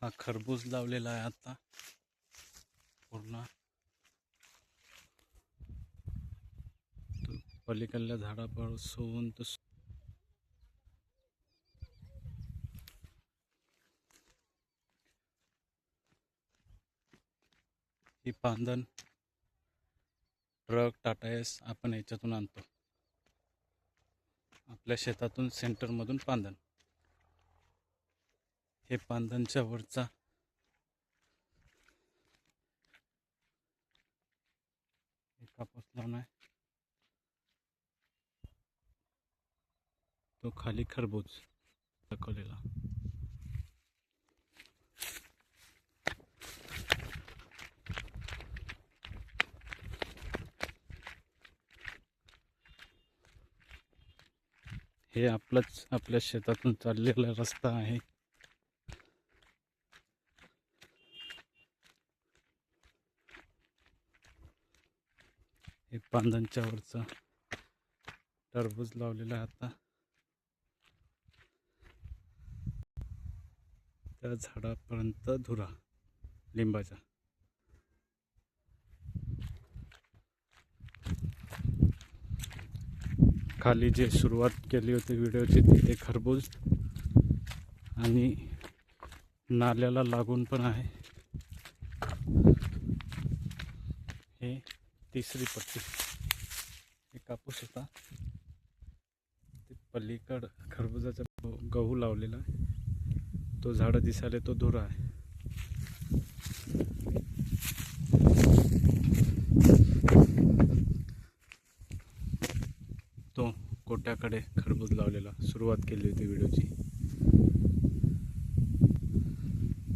हा खरबूज लावलेला आहे आता पूर्ण. पलीकडल्या झाडापासून तो ही पांदन ट्रक टाटा एस आपण याच्यातून आणतो, आपल्या शेतातून सेंटरमधून पांदन. हे पांदनच्या वरचा कापूस लावून आहे, तो खाली खरबूज दाखवलेला. हे आपल्या शेतातून चाललेला रस्ता आहे. हे पांदनच्या वरचा टरबूज लावलेला आहे आता. त्या झाडापर्यंत धुरा लिंबाचा. खाली जे सुरुवात केली होती व्हिडिओची तिथे खरबूज आणि नाल्याला लागून पण आहे. हे तिसरी पट्टी. हे कापूस होता, ते पलीकड खरबुजाचा गहू लावलेला आहे. तो झाड दिसायला तो धुरा आहे. तो कोट्याकडे खरबूज लावलेला सुरुवात केली होती व्हिडिओची.